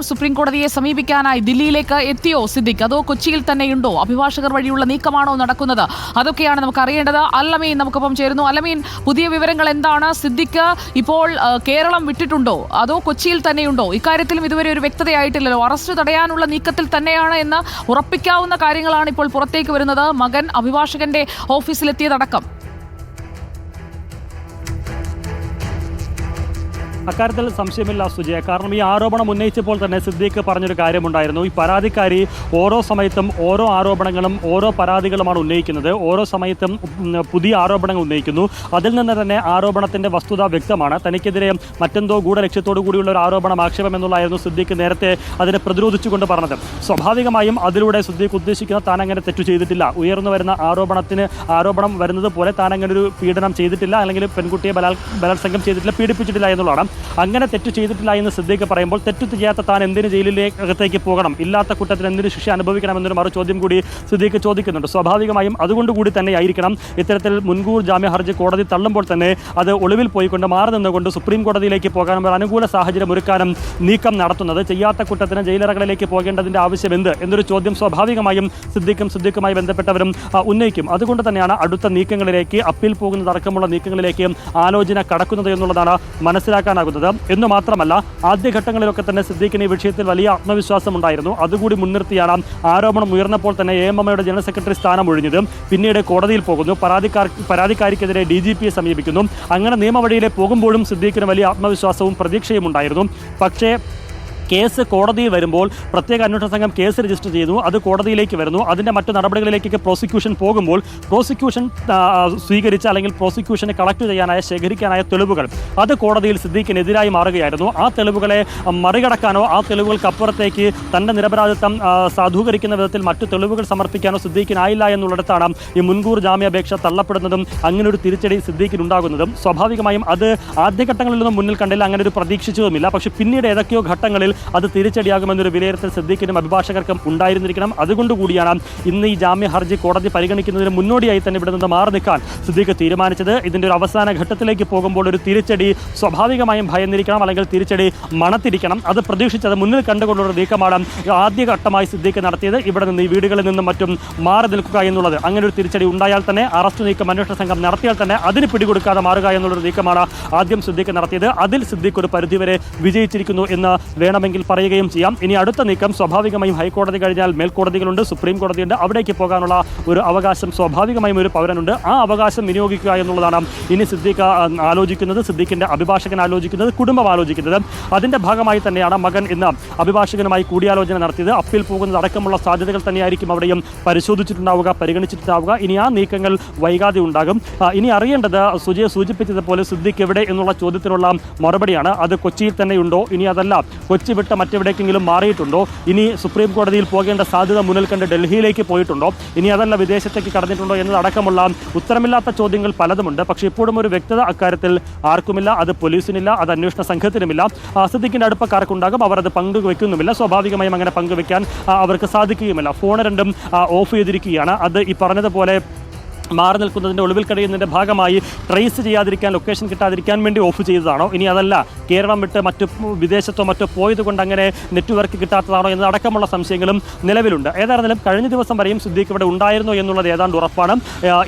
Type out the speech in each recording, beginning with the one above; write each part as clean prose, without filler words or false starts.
Supreme കോടതിയെ സമീപിക്കാനായി ദില്ലിയിലേക്ക് എത്തിയോ സിദ്ദിഖ്? അതോ കൊച്ചിയിൽ തന്നെയുണ്ടോ? അഭിഭാഷകർ വഴിയുള്ള നീക്കമാണോ നടക്കുന്നത്? അതൊക്കെയാണ് നമുക്ക് അറിയേണ്ടത്. അല്ലമീൻ നമുക്കൊപ്പം ചേരുന്നു. അല്ലമീൻ, പുതിയ വിവരങ്ങൾ എന്താണ്? സിദ്ദിഖ് ഇപ്പോൾ കേരളം വിട്ടിട്ടുണ്ടോ അതോ കൊച്ചിയിൽ തന്നെയുണ്ടോ? ഇക്കാര്യത്തിലും ഇതുവരെ ഒരു വ്യക്തതയായിട്ടില്ലല്ലോ. അറസ്റ്റ് തടയാനുള്ള നീക്കത്തിൽ തന്നെയാണ് എന്ന് ഉറപ്പിക്കാവുന്ന കാര്യങ്ങളാണ് ഇപ്പോൾ പുറത്തേക്ക് വരുന്നത്. മകൻ അഭിഭാഷകന്റെ ഓഫീസിലെത്തിയതടക്കം. അക്കാര്യത്തിൽ സംശയമില്ല സുജയ. കാരണം ഈ ആരോപണം ഉന്നയിച്ചപ്പോൾ തന്നെ സിദ്ദീഖ് പറഞ്ഞൊരു കാര്യമുണ്ടായിരുന്നു. ഈ പരാതിക്കാരി ഓരോ സമയത്തും ഓരോ ആരോപണങ്ങളും ഓരോ പരാതികളുമാണ് ഉന്നയിക്കുന്നത്. ഓരോ സമയത്തും പുതിയ ആരോപണങ്ങൾ ഉന്നയിക്കുന്നു. അതിൽ നിന്ന് തന്നെ ആരോപണത്തിൻ്റെ വസ്തുത വ്യക്തമാണ്. തനിക്കെതിരെ മറ്റെന്തോ ഗൂഢലക്ഷ്യത്തോടു കൂടിയുള്ള ഒരു ആരോപണം, ആക്ഷേപം എന്നുള്ളതായിരുന്നു സിദ്ദീഖ് നേരത്തെ അതിനെ പ്രതിരോധിച്ചുകൊണ്ട് പറഞ്ഞത്. സ്വാഭാവികമായും അതിലൂടെ സിദ്ദീഖ് ഉദ്ദേശിക്കുന്ന താൻ അങ്ങനെ തെറ്റു ചെയ്തിട്ടില്ല. ഉയർന്നു വരുന്ന ആരോപണം വരുന്നത് പോലെ താൻ അങ്ങനെ ഒരു പീഡനം ചെയ്തിട്ടില്ല, അല്ലെങ്കിൽ പെൺകുട്ടിയെ ബലാത്സംഗം ചെയ്തിട്ടില്ല, പീഡിപ്പിച്ചിട്ടില്ല എന്നുള്ളതാണ്. അങ്ങനെ തെറ്റു ചെയ്തിട്ടില്ല എന്ന് സിദ്ദീഖ് പറയുമ്പോൾ തെറ്റു ചെയ്യാത്ത താൻ എന്തിന് ജയിലിലേക്കകത്തേക്ക് പോകണം, ഇല്ലാത്ത കുറ്റത്തിന് എന്തിന് ശിക്ഷ അനുഭവിക്കണമെന്നൊരു മറു ചോദ്യം കൂടി സിദ്ദീഖ് ചോദിക്കുന്നുണ്ട്. സ്വാഭാവികമായും അതുകൊണ്ടുകൂടി തന്നെ ആയിരിക്കണം ഇത്തരത്തിൽ മുൻകൂർ ജാമ്യ ഹർജി കോടതി തള്ളുമ്പോൾ തന്നെ അത് ഒളിവിൽ പോയിക്കൊണ്ട് മാറി നിന്നുകൊണ്ട് സുപ്രീം കോടതിയിലേക്ക് പോകാനും ഒരു അനുകൂല സാഹചര്യം ഒരുക്കാനും നീക്കം നടത്തുന്നത്. ചെയ്യാത്ത കുറ്റത്തിന് ജയിലറകളിലേക്ക് പോകേണ്ടതിൻ്റെ ആവശ്യം എന്ത് എന്നൊരു ചോദ്യം സ്വാഭാവികമായും സിദ്ദീഖുമായി ബന്ധപ്പെട്ടവരും ഉന്നയിക്കും. അതുകൊണ്ട് തന്നെയാണ് അടുത്ത നീക്കങ്ങളിലേക്ക്, അപ്പീൽ പോകുന്നതടക്കമുള്ള നീക്കങ്ങളിലേക്ക് ആലോചന കടക്കുന്നത് എന്നുള്ളതാണ് മനസ്സിലാക്കാനാകുന്നത്. എന്നു മാത്രമല്ല, ആദ്യഘട്ടങ്ങളിലൊക്കെ തന്നെ സിദ്ദീഖിന് ഈ വിഷയത്തിൽ വലിയ ആത്മവിശ്വാസം ഉണ്ടായിരുന്നു. അതുകൂടി മുൻനിർത്തിയാണ് ആരോപണം ഉയർന്നപ്പോൾ തന്നെ AMMയുടെ ജനറൽ സെക്രട്ടറി സ്ഥാനം ഒഴിഞ്ഞത്. പിന്നീട് കോടതിയിൽ പോകുന്നു, പരാതിക്കാരിക്കെതിരെ DGPയെ സമീപിക്കുന്നു. അങ്ങനെ നിയമവഴിയിലെ പോകുമ്പോഴും സിദ്ദീഖിന് വലിയ ആത്മവിശ്വാസവും പ്രതീക്ഷയും ഉണ്ടായിരുന്നു. പക്ഷേ കേസ് കോടതിയിൽ വരുമ്പോൾ പ്രത്യേക അന്വേഷണ സംഘം കേസ് രജിസ്റ്റർ ചെയ്യുന്നു. അത് കോടതിയിലേക്ക് വരുന്നു. അതിൻ്റെ മറ്റു നടപടികളിലേക്കൊക്കെ പ്രോസിക്യൂഷൻ പോകുമ്പോൾ പ്രോസിക്യൂഷൻ സ്വീകരിച്ച അല്ലെങ്കിൽ പ്രോസിക്യൂഷനെ കളക്ട് ചെയ്യാനായ, ശേഖരിക്കാനായ തെളിവുകൾ അത് കോടതിയിൽ സിദ്ദീഖിനെതിരായി മാറുകയായിരുന്നു. ആ തെളിവുകളെ മറികടക്കാനോ ആ തെളിവുകൾക്കപ്പുറത്തേക്ക് തൻ്റെ നിരപരാധിത്വം സാധൂകരിക്കുന്ന വിധത്തിൽ മറ്റു തെളിവുകൾ സമർപ്പിക്കാനോ സിദ്ദീഖിനായില്ല എന്നുള്ളിടത്താണ് ഈ മുൻകൂർ ജാമ്യാപേക്ഷ തള്ളപ്പെടുന്നതും അങ്ങനെ ഒരു തിരിച്ചടി സിദ്ദീഖിനുണ്ടാകുന്നതും. സ്വാഭാവികമായും അത് ആദ്യഘട്ടങ്ങളിലൊന്നും മുന്നിൽ കണ്ടില്ല, അങ്ങനെ ഒരു പ്രതീക്ഷിച്ചതുമില്ല. പക്ഷേ പിന്നീട് ഏതൊക്കെയോ ഘട്ടങ്ങളിൽ അത് തിരിച്ചടിയാകുമെന്നൊരു വിലയിരുത്തൽ സിദ്ദീഖിനും അഭിഭാഷകർക്കും ഉണ്ടായിരുന്നിരിക്കണം. അതുകൊണ്ടുകൂടിയാണ് ഇന്ന് ഈ ജാമ്യ ഹർജി കോടതി പരിഗണിക്കുന്നതിന് മുന്നോടിയായി തന്നെ ഇവിടെ നിന്ന് മാറി നിൽക്കാൻ സിദ്ദീഖ് തീരുമാനിച്ചത്. ഇതിൻ്റെ ഒരു അവസാന ഘട്ടത്തിലേക്ക് പോകുമ്പോൾ ഒരു തിരിച്ചടി സ്വാഭാവികമായും ഭയന്നിരിക്കണം, അല്ലെങ്കിൽ തിരിച്ചടി മണത്തിരിക്കണം. അത് പ്രതീക്ഷിച്ചത് മുന്നിൽ കണ്ടുകൊണ്ടുള്ള നീക്കമാണ് ആദ്യഘട്ടമായി സിദ്ദീഖ് നടത്തിയത്. ഇവിടെ നിന്ന് ഈ വീടുകളിൽ നിന്നും മറ്റും മാറി നിൽക്കുക എന്നുള്ളത്. അങ്ങനെ ഒരു തിരിച്ചടി ഉണ്ടായാൽ തന്നെ, അറസ്റ്റ് നീക്കം അന്വേഷണ സംഘം നടത്തിയാൽ തന്നെ അതിന് പിടികൊടുക്കാതെ മാറുക എന്നുള്ളൊരു നീക്കമാണ് ആദ്യം സിദ്ദീഖ് നടത്തിയത്. അതിൽ സിദ്ദീഖ് ഒരു പരിധിവരെ വിജയിച്ചിരിക്കുന്നു എന്ന് വേണമെങ്കിൽ പറയുകയും ചെയ്യാം. ഇനി അടുത്ത നീക്കം സ്വാഭാവികമായും ഹൈക്കോടതി കഴിഞ്ഞാൽ മേൽക്കോടതികളുണ്ട്, സുപ്രീം കോടതിയുണ്ട്. അവിടേക്ക് പോകാനുള്ള ഒരു അവകാശം സ്വാഭാവികമായും ഒരു പൗരനുണ്ട്. ആ അവകാശം വിനിയോഗിക്കുക എന്നുള്ളതാണ് ഇനി സിദ്ദീഖ് ആലോചിക്കുന്നത്, സിദ്ദീഖിൻ്റെ അഭിഭാഷകൻ ആലോചിക്കുന്നത്, കുടുംബം ആലോചിക്കുന്നത്. അതിൻ്റെ ഭാഗമായി തന്നെയാണ് മകൻ ഇന്ന് അഭിഭാഷകനുമായി കൂടിയാലോചന നടത്തിയത്. അപ്പീൽ പോകുന്നത് അടക്കമുള്ള സാധ്യതകൾ തന്നെയായിരിക്കും അവിടെയും പരിശോധിച്ചിട്ടുണ്ടാവുക, പരിഗണിച്ചിട്ടുണ്ടാവുക. ഇനി ആ നീക്കങ്ങൾ വൈകാതെ ഉണ്ടാകും. ഇനി അറിയേണ്ടത് സുജയെ സൂചിപ്പിച്ചതുപോലെ സിദ്ദീഖ് എവിടെ എന്നുള്ള ചോദ്യത്തിനുള്ള മറുപടിയാണ്. അത് കൊച്ചിയിൽ തന്നെയുണ്ടോ, ഇനി അതല്ല കൊച്ചി വിട്ട് മറ്റെവിടേക്കെങ്കിലും മാറിയിട്ടുണ്ടോ, ഇനി സുപ്രീം കോടതിയിൽ പോകേണ്ട സാധ്യത മുന്നിൽ കണ്ട് ഡൽഹിയിലേക്ക് പോയിട്ടുണ്ടോ, ഇനി അതല്ല വിദേശത്തേക്ക് കടന്നിട്ടുണ്ടോ എന്നതടക്കമുള്ള ഉത്തരമില്ലാത്ത ചോദ്യങ്ങൾ പലതുമുണ്ട്. പക്ഷേ ഇപ്പോഴും ഒരു വ്യക്തത അക്കാര്യത്തിൽ ആർക്കുമില്ല. അത് പോലീസിനില്ല, അത് അന്വേഷണ സംഘത്തിനുമില്ല. സിദ്ദീഖിൻ്റെ അടുപ്പക്കാർക്കുണ്ടാകും, അവർ അത് പങ്കുവെക്കുന്നുമില്ല. സ്വാഭാവികമായും അങ്ങനെ പങ്കുവെക്കാൻ അവർക്ക് സാധിക്കുകയുമില്ല. ഫോൺ രണ്ടും ഓഫ് ചെയ്തിരിക്കുകയാണ്. അത് ഈ പറഞ്ഞതുപോലെ മാറി നിൽക്കുന്നതിൻ്റെ, ഒളിവിൽ കഴിയുന്നതിൻ്റെ ഭാഗമായി ട്രേസ് ചെയ്യാതിരിക്കാൻ, ലൊക്കേഷൻ കിട്ടാതിരിക്കാൻ വേണ്ടി ഓഫ് ചെയ്തതാണോ, ഇനി അതല്ല കേരളം വിട്ട് മറ്റു വിദേശത്തോ മറ്റോ പോയതുകൊണ്ട് അങ്ങനെ നെറ്റ്വർക്ക് കിട്ടാത്തതാണോ എന്നതടക്കമുള്ള സംശയങ്ങളും നിലവിലുണ്ട്. ഏതായിരുന്നാലും കഴിഞ്ഞ ദിവസം വരെയും സിദ്ദീഖ് ഇവിടെ ഉണ്ടായിരുന്നു എന്നുള്ളത് ഏതാണ്ട് ഉറപ്പാണ്.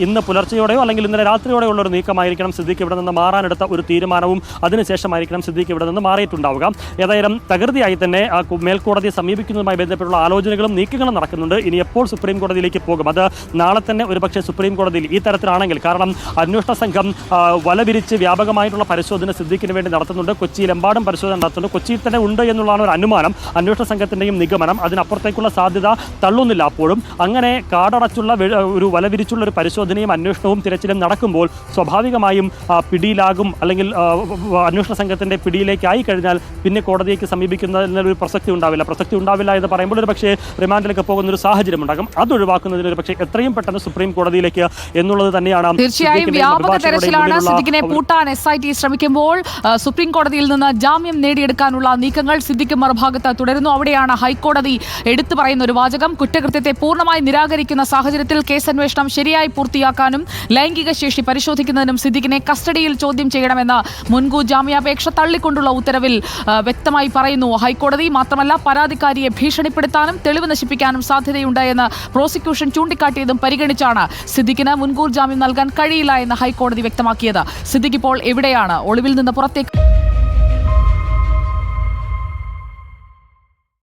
ഇന്ന് പുലർച്ചയോടെയോ അല്ലെങ്കിൽ ഇന്നലെ രാത്രിയോടെയോ ഉള്ളൊരു നീക്കമായിരിക്കണം സിദ്ദീഖ് ഇവിടെ നിന്ന് മാറാനെടുത്ത ഒരു തീരുമാനവും അതിനുശേഷമായിരിക്കണം സിദ്ദീഖ് ഇവിടെ നിന്ന് മാറിയിട്ടുണ്ടാവുക. ഏതായാലും തകൃതിയായി തന്നെ മേൽക്കോടതിയെ സമീപിക്കുന്നതുമായി ബന്ധപ്പെട്ടുള്ള ആലോചനകളും നീക്കങ്ങളും നടക്കുന്നുണ്ട്. ഇനി എപ്പോൾ സുപ്രീം കോടതിയിലേക്ക് പോകും, അത് നാളെ തന്നെ ഒരുപക്ഷെ സുപ്രീം കോടതിയിൽ ഈ തരത്തിലാണെങ്കിൽ, കാരണം അന്വേഷണ സംഘം വലവിരിച്ച് വ്യാപകമായിട്ടുള്ള പരിശോധന സിദ്ദീഖിന് വേണ്ടി നടത്തുന്നുണ്ട്. കൊച്ചിയിലെമ്പാടും പരിശോധന നടത്തുന്നുണ്ട്. കൊച്ചിയിൽ തന്നെ ഉണ്ട് എന്നുള്ളതാണ് ഒരു അനുമാനം, അന്വേഷണ സംഘത്തിൻ്റെയും നിഗമനം. അതിനപ്പുറത്തേക്കുള്ള സാധ്യത തള്ളുന്നില്ല. അപ്പോഴും അങ്ങനെ കാടടച്ചുള്ള ഒരു വലവിരിച്ചുള്ള ഒരു പരിശോധനയും അന്വേഷണവും തിരച്ചിലും നടക്കുമ്പോൾ സ്വാഭാവികമായും പിടിയിലാകും, അല്ലെങ്കിൽ അന്വേഷണ സംഘത്തിൻ്റെ പിടിയിലേക്കായി കഴിഞ്ഞാൽ പിന്നെ കോടതിയേക്ക് സമീപിക്കുന്നതിനൊരു പ്രസക്തി ഉണ്ടാവില്ല എന്ന് പറയുമ്പോൾ ഒരു പക്ഷേ റിമാൻഡിലേക്ക് പോകുന്നൊരു സാഹചര്യം ഉണ്ടാകും. അത് ഒഴിവാക്കുന്നതിന് ഒരു പക്ഷേ എത്രയും പെട്ടെന്ന് സുപ്രീം കോടതിയിലേക്ക് എന്നുള്ളത് തന്നെയാണ് തീർച്ചയായും വ്യാപക തെരച്ചിലാണ് സിദ്ദിഖിനെ പൂട്ടാൻ SIT ശ്രമിക്കുമ്പോൾ സുപ്രീം കോടതിയിൽ നിന്ന് ജാമ്യം നേടിയെടുക്കാനുള്ള നീക്കങ്ങൾ സിദ്ദിഖ് മറുഭാഗത്ത് തുടരുന്നു. അവിടെയാണ് ഹൈക്കോടതി എടുത്തു പറയുന്ന ഒരു വാചകം: കുറ്റകൃത്യത്തെ പൂർണ്ണമായി നിരാകരിക്കുന്ന സാഹചര്യത്തിൽ കേസന്വേഷണം ശരിയായി പൂർത്തിയാക്കാനും ലൈംഗിക ശേഷി പരിശോധിക്കുന്നതിനും സിദ്ദിഖിനെ കസ്റ്റഡിയിൽ ചോദ്യം ചെയ്യണമെന്ന് മുൻകൂർ ജാമ്യാപേക്ഷ തള്ളിക്കൊണ്ടുള്ള ഉത്തരവിൽ വ്യക്തമായി പറയുന്നു ഹൈക്കോടതി. മാത്രമല്ല, പരാതിക്കാരിയെ ഭീഷണിപ്പെടുത്താനും തെളിവ് നശിപ്പിക്കാനും സാധ്യതയുണ്ട് എന്ന് പ്രോസിക്യൂഷൻ ചൂണ്ടിക്കാട്ടിയതും പരിഗണിച്ചാണ് സിദ്ദിഖിന് മുൻകൂർ ജാമ്യം നൽകാൻ കഴിയില്ല എന്ന് ഹൈക്കോടതി വ്യക്തമാക്കിയത്. സിദ്ദിഖ് ഇപ്പോൾ എവിടെയാണ്? ഒളിവിൽ നിന്ന് പുറത്തേക്ക്